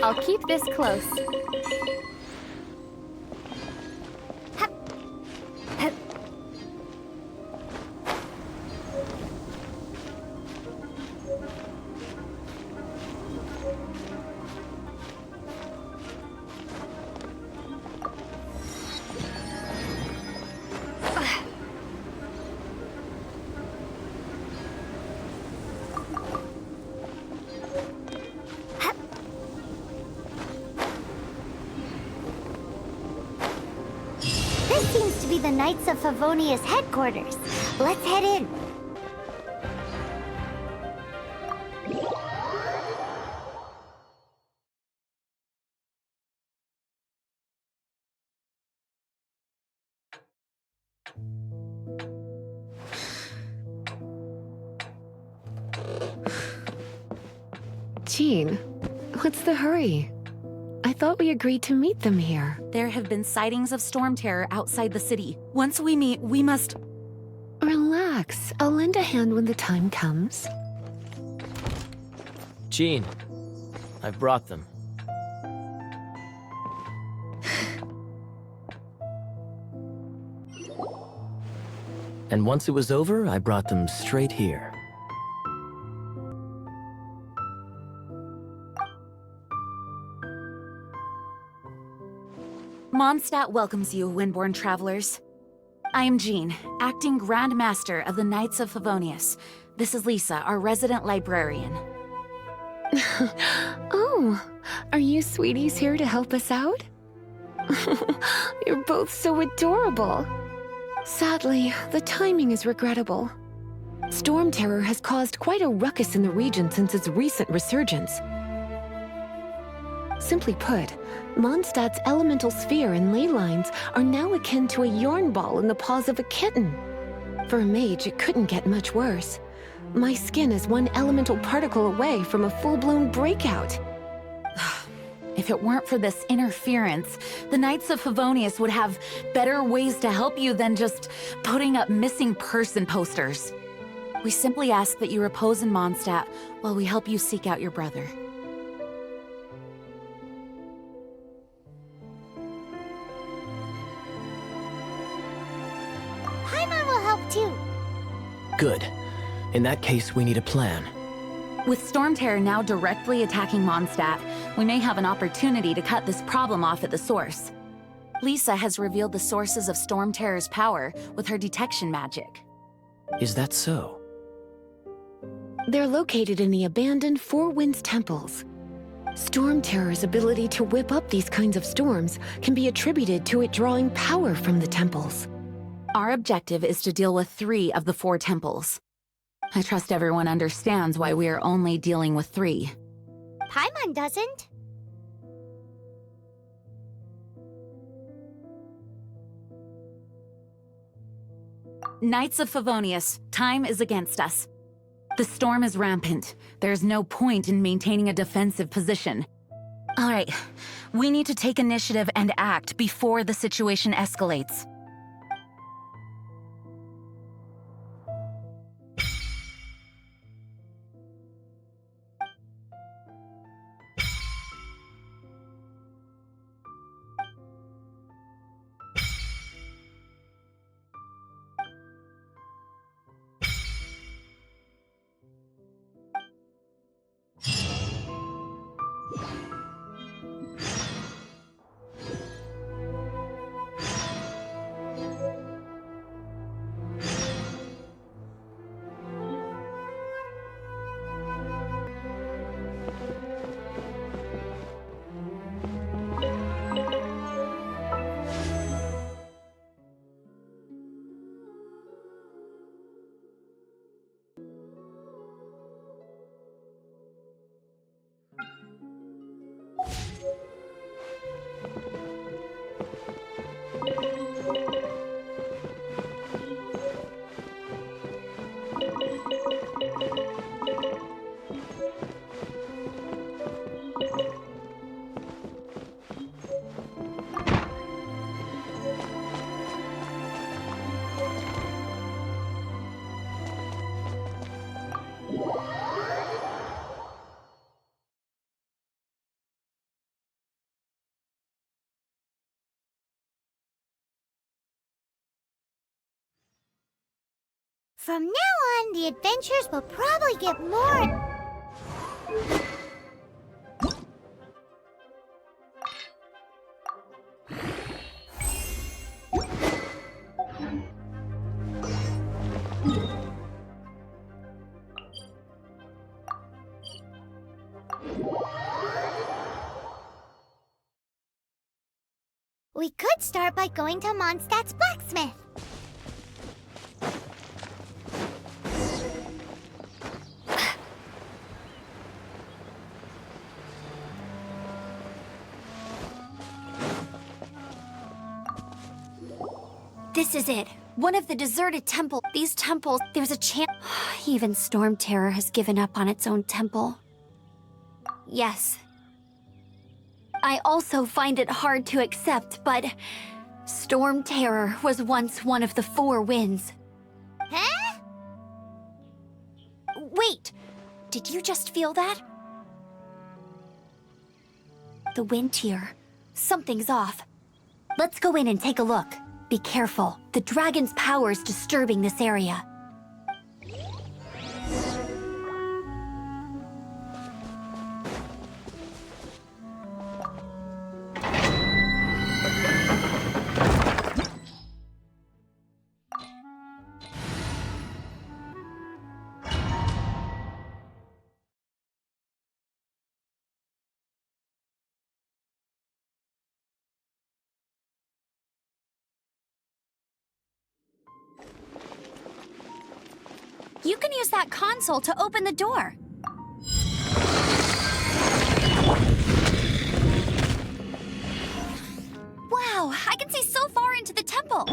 I'll keep this close. Hup. Hup. This seems to be the Knights of Favonius headquarters. Let's head in. Jean, what's the hurry? I thought we agreed to meet them here. There have been sightings of storm terror outside the city. Once we meet, we must... Relax. I'll lend a hand when the time comes. Jean, I've brought them. And once it was over, I brought them straight here. Mondstadt welcomes you, Windborn travelers. I am Jean, acting Grand Master of the Knights of Favonius. This is Lisa, our resident librarian. Oh, are you sweeties here to help us out? You're both so adorable. Sadly, the timing is regrettable. Storm terror has caused quite a ruckus in the region since its recent resurgence. Simply put, Mondstadt's elemental sphere and ley lines are now akin to a yarn ball in the paws of a kitten. For a mage, it couldn't get much worse. My skin is one elemental particle away from a full-blown breakout. If it weren't for this interference, the Knights of Favonius would have better ways to help you than just putting up missing person posters. We simply ask that you repose in Mondstadt while we help you seek out your brother. Paimon will help too. Good. In that case, we need a plan. With Storm Terror now directly attacking Mondstadt, we may have an opportunity to cut this problem off at the source. Lisa has revealed the sources of Storm Terror's power with her detection magic. Is that so? They're located in the abandoned Four Winds temples. Storm Terror's ability to whip up these kinds of storms can be attributed to it drawing power from the temples. Our objective is to deal with 3 of the 4 temples. I trust everyone understands why we are only dealing with 3. Paimon doesn't. Knights of Favonius, time is against us. The storm is rampant. There's no point in maintaining a defensive position. All right, we need to take initiative and act before the situation escalates. From now on, the adventures will probably get more... We could start by going to Mondstadt's blacksmith. This is it. One of the deserted temples. These temples, there's a chance. Even Storm Terror has given up on its own temple. Yes. I also find it hard to accept, but Storm Terror was once one of the 4 winds. Huh? Wait! Did you just feel that? The wind here. Something's off. Let's go in and take a look. Be careful. The dragon's power is disturbing this area. You can use that console to open the door. Wow, I can see so far into the temple.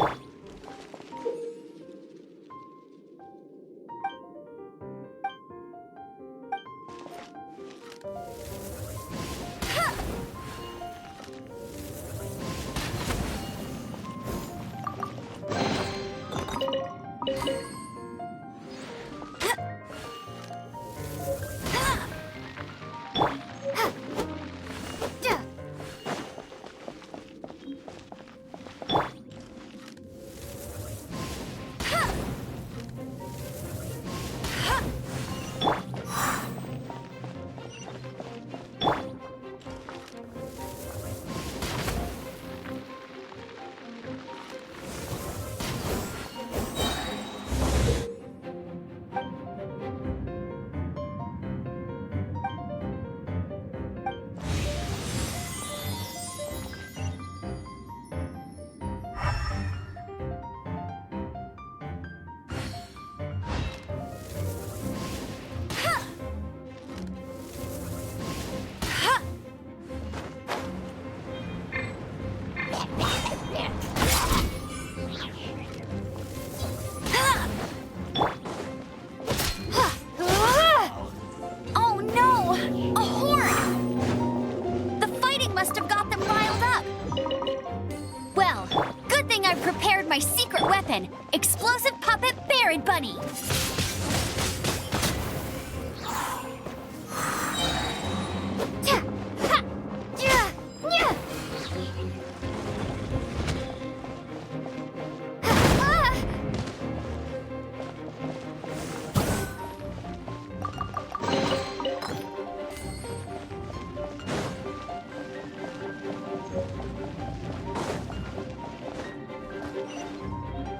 My secret weapon, explosive puppet Barrett Bunny.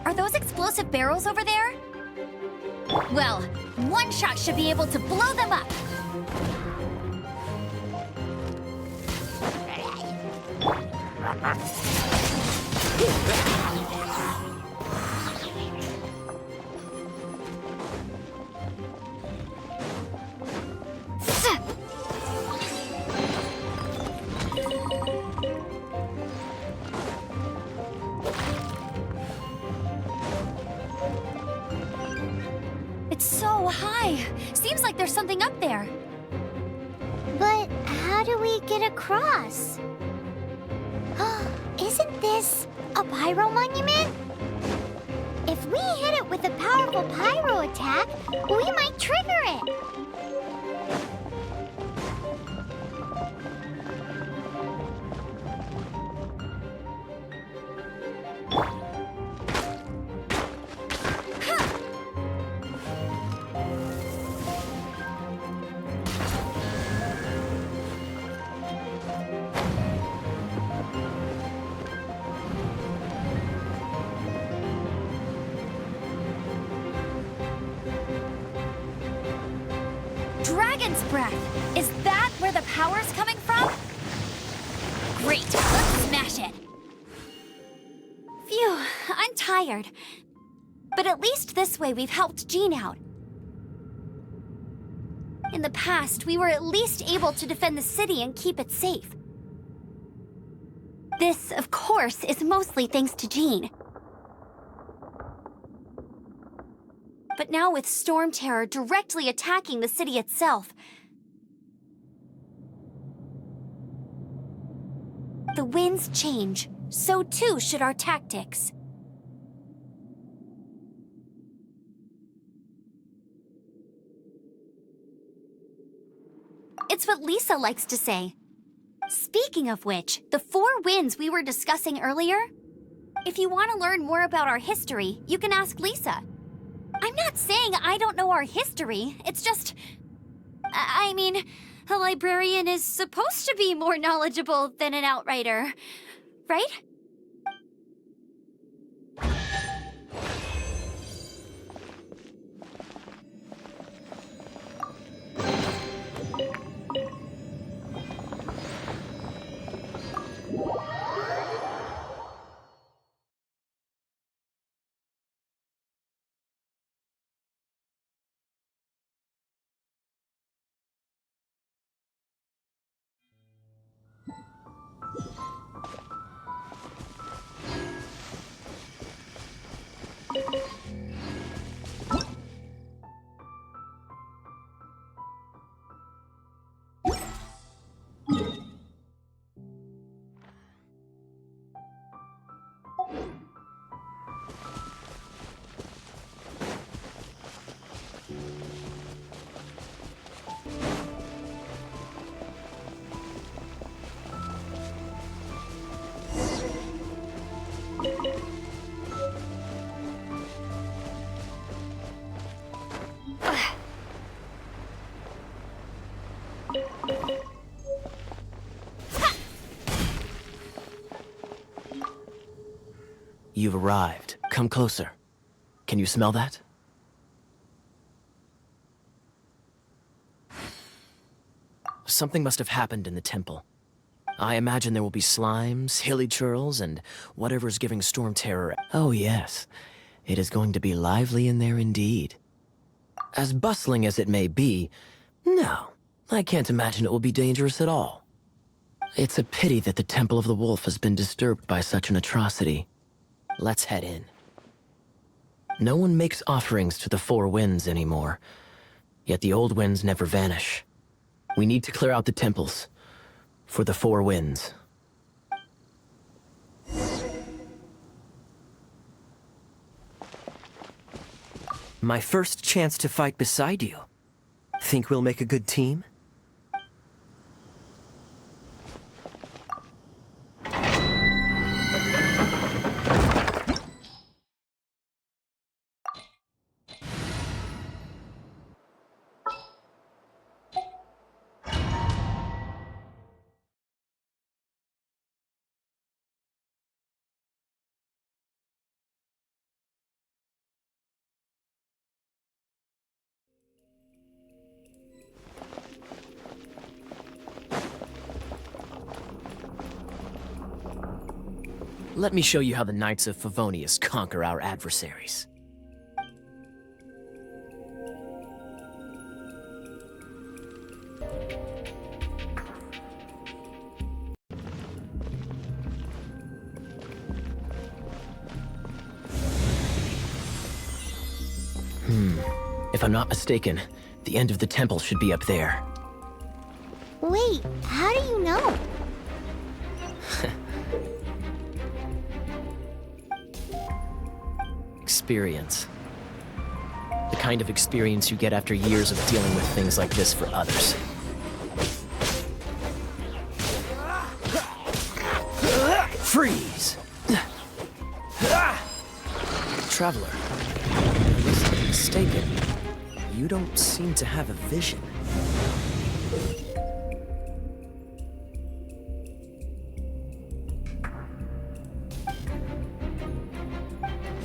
Are those explosive barrels over there? Well, one shot should be able to blow them up. It's so high. Seems like there's something up there. But how do we get across? Isn't this a pyro monument? If we hit it with a powerful pyro attack, we might trigger it. Dragon's Breath. Is that where the power's coming from? Great, let's smash it. Phew, I'm tired. But at least this way we've helped Jean out. In the past, we were at least able to defend the city and keep it safe. This, of course, is mostly thanks to Jean. But now with Storm Terror directly attacking the city itself, the winds change, so too should our tactics. It's what Lisa likes to say. Speaking of which, the 4 winds we were discussing earlier, if you want to learn more about our history, you can ask Lisa. I'm not saying I don't know our history, it's just... I mean, a librarian is supposed to be more knowledgeable than an outrider, right? You've arrived. Come closer. Can you smell that? Something must have happened in the temple. I imagine there will be slimes, hilly churls, and whatever's giving Storm Terror. Oh yes, it is going to be lively in there indeed. As bustling as it may be, no, I can't imagine it will be dangerous at all. It's a pity that the Temple of the Wolf has been disturbed by such an atrocity. Let's head in. No one makes offerings to the 4 winds anymore, yet the old winds never vanish. We need to clear out the temples for the 4 winds. My first chance to fight beside you. Think we'll make a good team? Let me show you how the Knights of Favonius conquer our adversaries. If I'm not mistaken, the end of the temple should be up there. Wait, how do you know? Experience. The kind of experience you get after years of dealing with things like this for others. Freeze! Traveler, unless I'm mistaken, you don't seem to have a vision.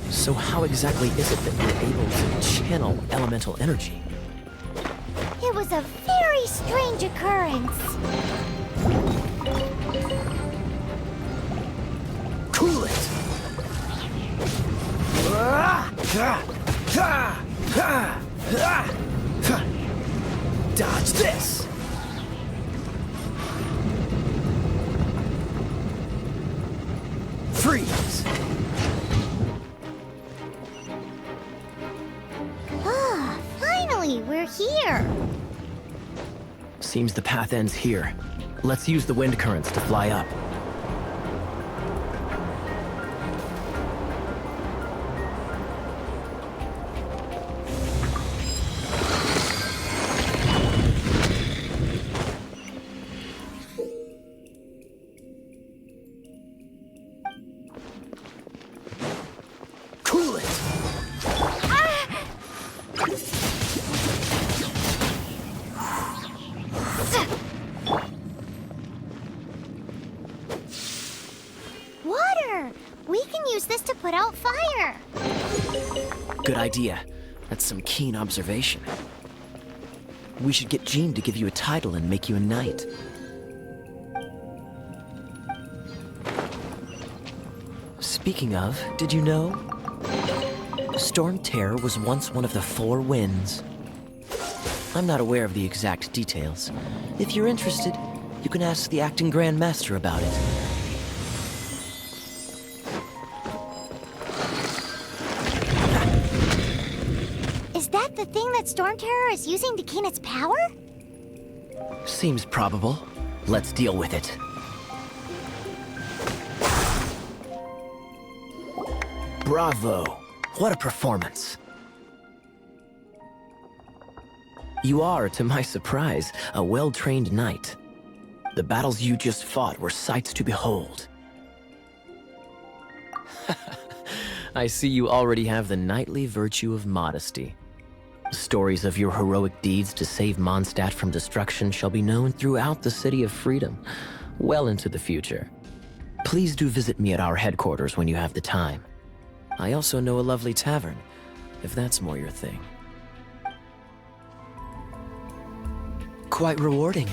So how exactly is it that you're able to channel elemental energy? It was a very strange occurrence. Cool it! Dodge this! Freeze! Ah, finally, we're here. Seems the path ends here. Let's use the wind currents to fly up. Cool it! Water! We can use this to put out fire. Good idea. That's some keen observation. We should get Jean to give you a title and make you a knight. Speaking of, did you know? Storm Terror was once one of the 4 winds. I'm not aware of the exact details. If you're interested, you can ask the acting Grand Master about it. Is that the thing that Storm Terror is using to gain its power? Seems probable. Let's deal with it. Bravo! What a performance! You are, to my surprise, a well-trained knight. The battles you just fought were sights to behold. I see you already have the knightly virtue of modesty. Stories of your heroic deeds to save Mondstadt from destruction shall be known throughout the City of Freedom, well into the future. Please do visit me at our headquarters when you have the time. I also know a lovely tavern, if that's more your thing. Quite rewarding,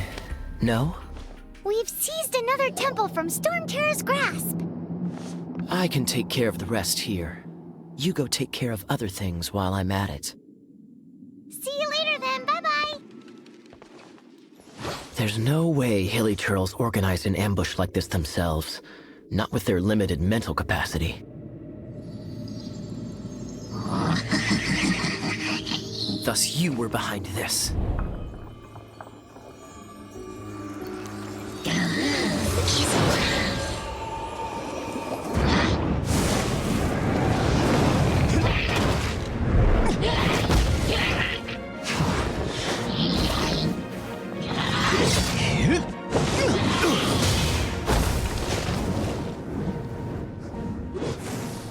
no? We've seized another temple from Storm Terror's grasp. I can take care of the rest here. You go take care of other things while I'm at it. See you later then, bye-bye. There's no way Hilly Turtles organized an ambush like this themselves. Not with their limited mental capacity. Thus you were behind this.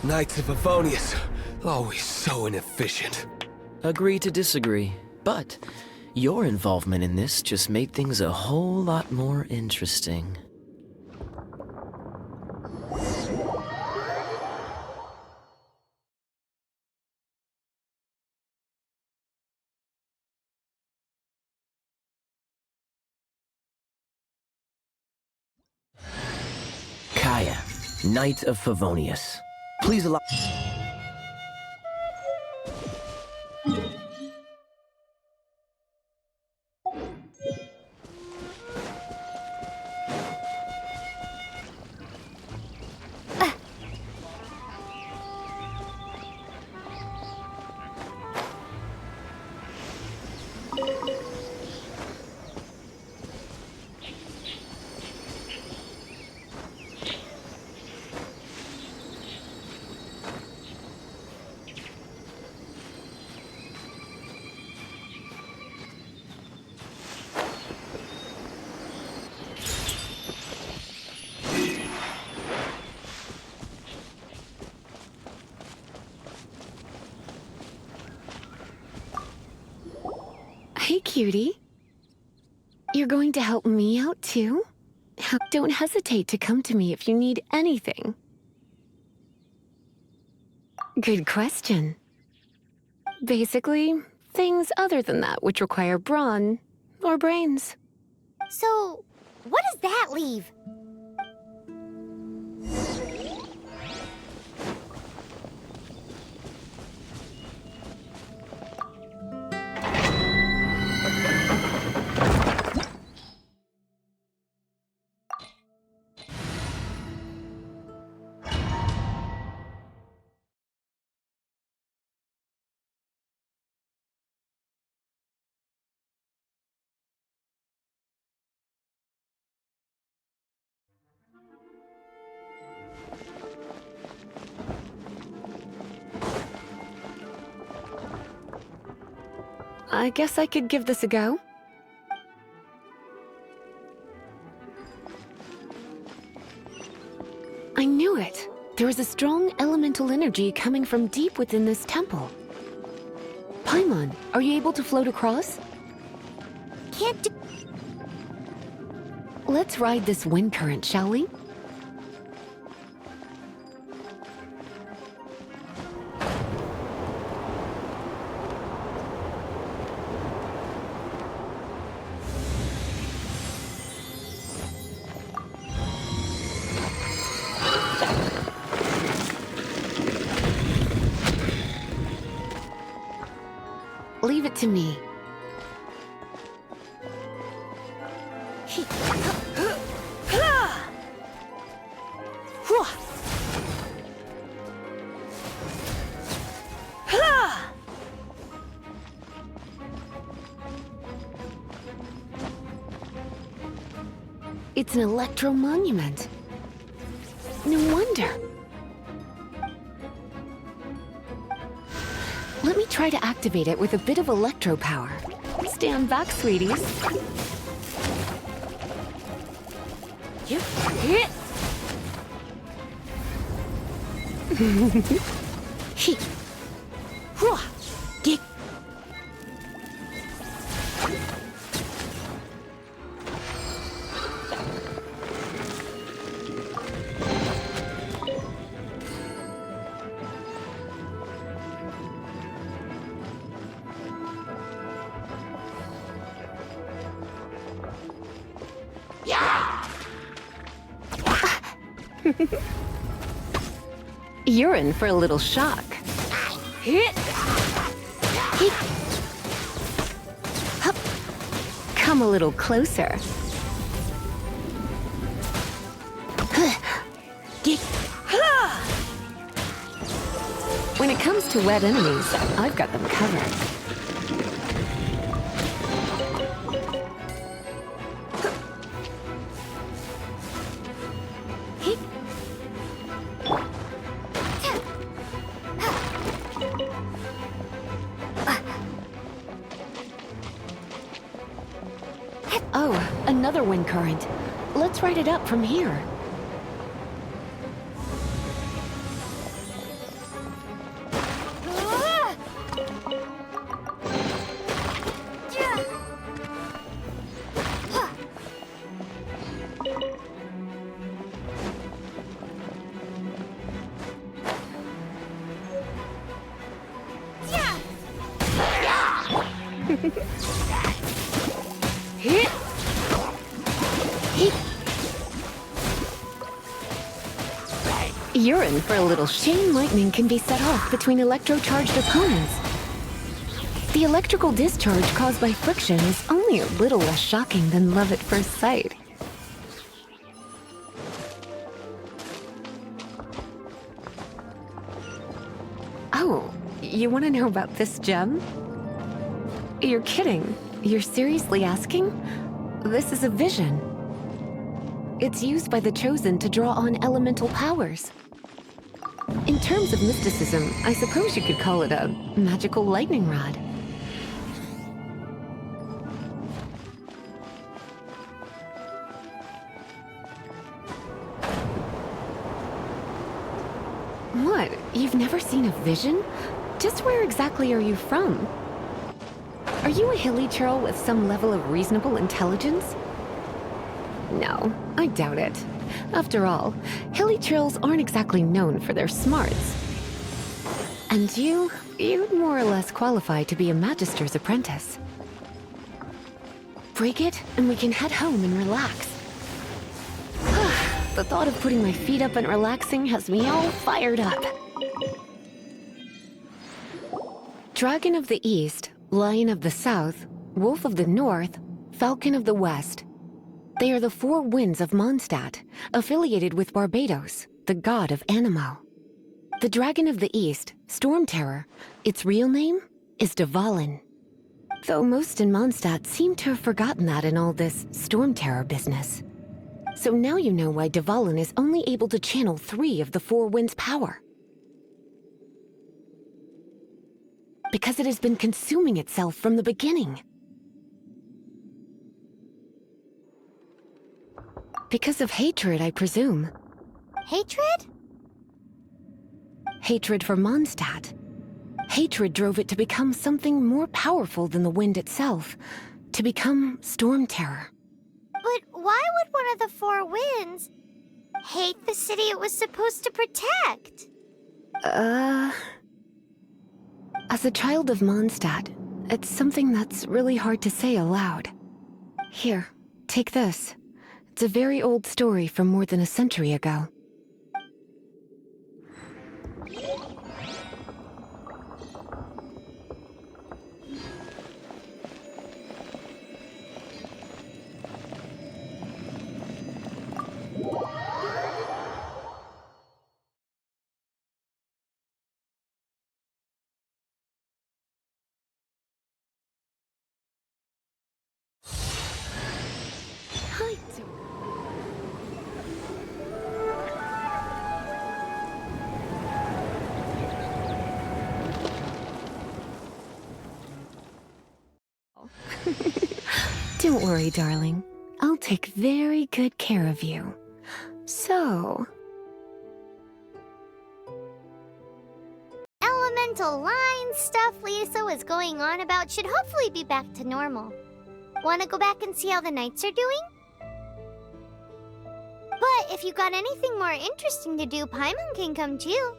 Knights of Favonius, always so inefficient. Agree to disagree, but your involvement in this just made things a whole lot more interesting. Kaya, Knight of Favonius. Please allow... Hey, cutie. You're going to help me out, too? Don't hesitate to come to me if you need anything. Good question. Basically, things other than that which require brawn, or brains. So, what does that leave? I guess I could give this a go. I knew it. There was a strong elemental energy coming from deep within this temple. Paimon, are you able to float across? Can't do. Let's ride this wind current, shall we? Leave it to me. It's an electro monument. No wonder. Let me try to activate it with a bit of electro power. Stand back, sweeties. You're in for a little shock. Come a little closer. When it comes to wet enemies, I've got them covered. Oh, another wind current. Let's ride it up from here. You're in for a little chain lightning can be set off between electro-charged opponents. The electrical discharge caused by friction is only a little less shocking than love at first sight. Oh, you want to know about this gem? You're kidding. You're seriously asking? This is a vision. It's used by the Chosen to draw on elemental powers. In terms of mysticism, I suppose you could call it a magical lightning rod. What? You've never seen a vision? Just where exactly are you from? Are you a hilly churl with some level of reasonable intelligence? No, I doubt it. After all, hilly churls aren't exactly known for their smarts. And you'd more or less qualify to be a magister's apprentice. break it, and we can head home and relax. The thought of putting my feet up and relaxing has me all fired up. Dragon of the East, Lion of the South, Wolf of the North, Falcon of the West. They are the four winds of Mondstadt, affiliated with Barbados, the god of Anemo. The Dragon of the East, Storm Terror, its real name is Dvalin. Though most in Mondstadt seem to have forgotten that in all this Storm Terror business. So now you know why Dvalin is only able to channel 3 of the four winds' power. Because it has been consuming itself from the beginning. Because of hatred, I presume. Hatred? Hatred for Mondstadt. Hatred drove it to become something more powerful than the wind itself. To become Storm Terror. But why would one of the four winds hate the city it was supposed to protect? As a child of Mondstadt, it's something that's really hard to say aloud. Here, take this. It's a very old story from more than a century ago. Don't worry, darling. I'll take very good care of you. So... Elemental line stuff Lisa was going on about should hopefully be back to normal. Wanna go back and see how the knights are doing? But if you got anything more interesting to do, Paimon can come too.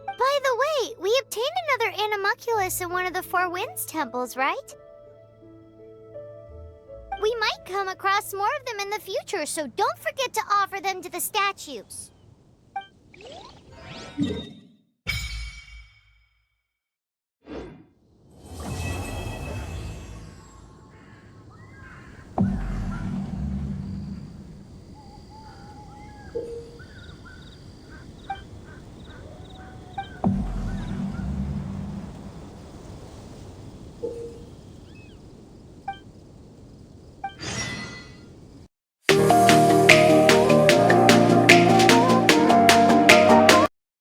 By the way, we obtained another Animalculus in one of the Four Winds temples, right? We might come across more of them in the future, so don't forget to offer them to the statues.